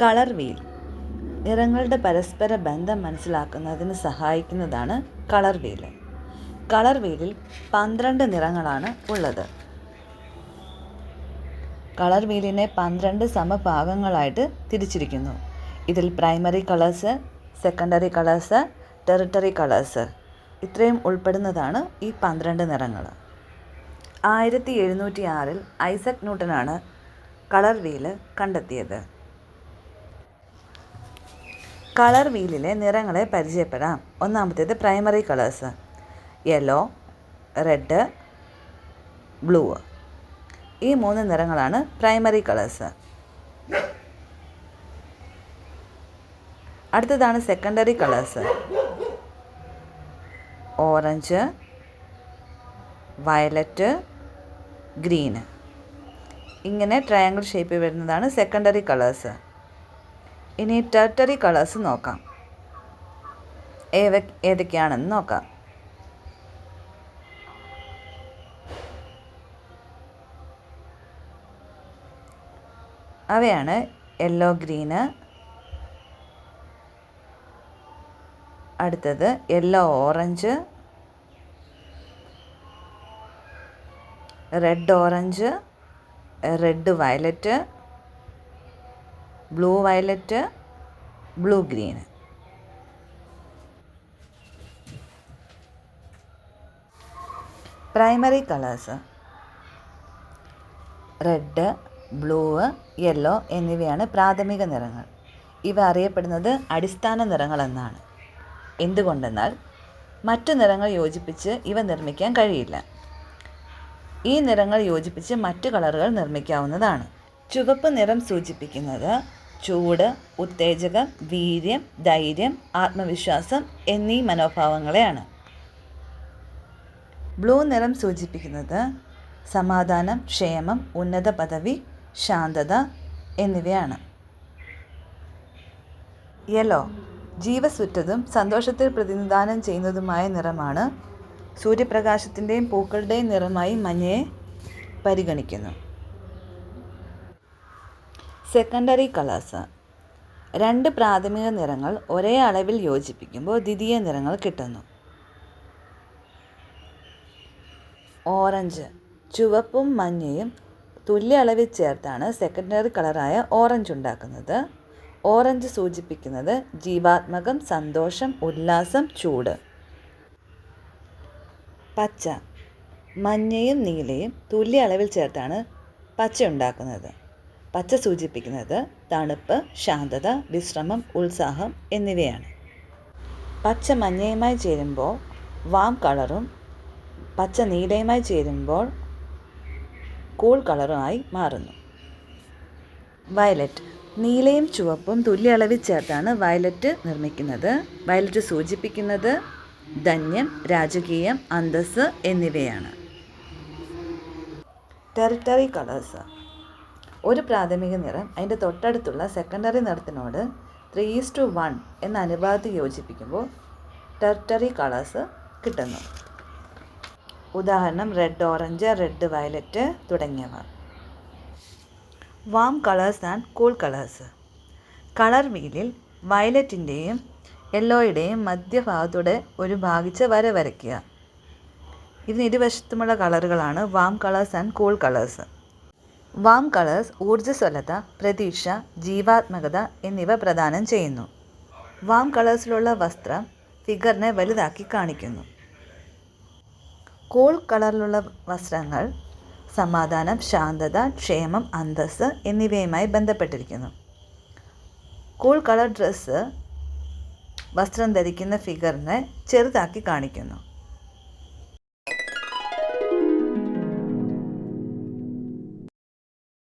Colour wheel നിറങ്ങളുടെ പരസ്പര ബന്ധം മനസ്സിലാക്കുന്നതിന് സഹായിക്കുന്നതാണ് കളർ വീൽ. കളർ വീലിൽ 12 നിറങ്ങളാണ് ഉള്ളത്. കളർ വീലിനെ 12 സമഭാഗങ്ങളായിട്ട് തിരിച്ചിരിക്കുന്നു. ഇതിൽ primary colours, secondary colours, territory colours ഇത്രയും ഉൾപ്പെടുന്നതാണ് ഈ 12 നിറങ്ങൾ. 1706 ഐസക് ന്യൂട്ടനാണ് കളർ വീല് കണ്ടെത്തിയത്. കളർ വീലിലെ നിറങ്ങളെ പരിചയപ്പെടാം. ഒന്നാമത്തേത് primary colours. Yellow, red, blue. ഈ 3 നിറങ്ങളാണ് പ്രൈമറി കളേഴ്സ്. അടുത്തതാണ് secondary colours. Orange, violet, green. ഇങ്ങനെ ട്രയാങ്കിൾ ഷേപ്പിൽ വരുന്നതാണ് സെക്കൻഡറി കളേഴ്സ്. ഇനി ടെറിട്ടറി കളേഴ്സ് നോക്കാം. ഏതൊക്കെയാണെന്ന് നോക്കാം. അവയാണ് യെല്ലോ, ഗ്രീന്. അടുത്തത് yellow, orange, red orange, red violet, blue violet, blue green. Primary colours red, blue, yellow എന്നിവയാണ് പ്രാഥമിക നിറങ്ങൾ. ഇവ അറിയപ്പെടുന്നത് അടിസ്ഥാന നിറങ്ങൾ എന്നാണ്. എന്തുകൊണ്ടെന്നാൽ മറ്റു നിറങ്ങൾ യോജിപ്പിച്ച് ഇവ നിർമ്മിക്കാൻ കഴിയില്ല. ഈ നിറങ്ങൾ യോജിപ്പിച്ച് മറ്റു കളറുകൾ നിർമ്മിക്കാവുന്നതാണ്. ചുവപ്പ് നിറം സൂചിപ്പിക്കുന്നത് ചൂട്, ഉത്തേജകം, വീര്യം, ധൈര്യം, ആത്മവിശ്വാസം എന്നീ മനോഭാവങ്ങളെയാണ്. ബ്ലൂ നിറം സൂചിപ്പിക്കുന്നത് സമാധാനം, ക്ഷേമം, ഉന്നത പദവി, ശാന്തത എന്നിവയാണ്. യെല്ലോ ജീവസുറ്റതും സന്തോഷത്തെ പ്രതിനിധാനം ചെയ്യുന്നതുമായ നിറമാണ്. സൂര്യപ്രകാശത്തിൻ്റെയും പൂക്കളുടെയും നിറമായി മഞ്ഞയെ പരിഗണിക്കുന്നു. സെക്കൻഡറി കളേഴ്സ് 2 പ്രാഥമിക നിറങ്ങൾ ഒരേ അളവിൽ യോജിപ്പിക്കുമ്പോൾ ദ്വിതീയ നിറങ്ങൾ കിട്ടുന്നു. ഓറഞ്ച് ചുവപ്പും മഞ്ഞയും തുല്യ അളവിൽ ചേർത്താണ് സെക്കൻഡറി കളറായ ഓറഞ്ച് ഉണ്ടാക്കുന്നത്. ഓറഞ്ച് സൂചിപ്പിക്കുന്നത് ജീവാത്മകം, സന്തോഷം, ഉല്ലാസം, ചൂട്. പച്ച മഞ്ഞയും നീലയും തുല്യ അളവിൽ ചേർത്താണ് പച്ച ഉണ്ടാക്കുന്നത്. പച്ച സൂചിപ്പിക്കുന്നത് തണുപ്പ്, ശാന്തത, വിശ്രമം, ഉത്സാഹം എന്നിവയാണ്. പച്ച മഞ്ഞയുമായി ചേരുമ്പോൾ വാം കളറും പച്ച നീലയുമായി ചേരുമ്പോൾ കൂൾ കളറുമായി മാറുന്നു. വയലറ്റ് നീലയും ചുവപ്പും തുല്യ അളവിൽ ചേർത്താണ് വയലറ്റ് നിർമ്മിക്കുന്നത്. വയലറ്റ് സൂചിപ്പിക്കുന്നത് ധന്യം, രാജകീയം, അന്തസ്സ് എന്നിവയാണ്. ടെറിട്ടറി കളേഴ്സ് ഒരു പ്രാഥമിക നിറം അതിൻ്റെ തൊട്ടടുത്തുള്ള സെക്കൻഡറി നിറത്തിനോട് 3:1 എന്ന അനുപാതത്തിൽ യോജിപ്പിക്കുമ്പോൾ ടെറിട്ടറി കളേഴ്സ് കിട്ടുന്നു. ഉദാഹരണം റെഡ് ഓറഞ്ച്, റെഡ് വയലറ്റ് തുടങ്ങിയവ. Warm colours and cool colours. Colour വീലിൽ വയലറ്റിൻ്റെയും യെല്ലോയുടെയും മധ്യഭാഗത്തൂടെ ഒരു ഭാഗിച്ച വര വരയ്ക്കുക. ഇതിന് ഇരുവശത്തുമുള്ള കളറുകളാണ് warm colours and cool colours. Warm colours ഊർജ്ജസ്വലത, പ്രതീക്ഷ, ജീവാത്മകത എന്നിവ പ്രദാനം ചെയ്യുന്നു. വാം കളേഴ്സിലുള്ള വസ്ത്രം ഫിഗറിനെ വലുതാക്കി കാണിക്കുന്നു. കൂൾ കളറിലുള്ള വസ്ത്രങ്ങൾ സമാധാനം, ശാന്തത, ക്ഷേമം, അന്തസ്സ് എന്നിവയുമായി ബന്ധപ്പെട്ടിരിക്കുന്നു. കൂൾ കളർ ഡ്രസ്സ് വസ്ത്രം ധരിക്കുന്ന ഫിഗറിനെ ചെറുതാക്കി കാണിക്കുന്നു.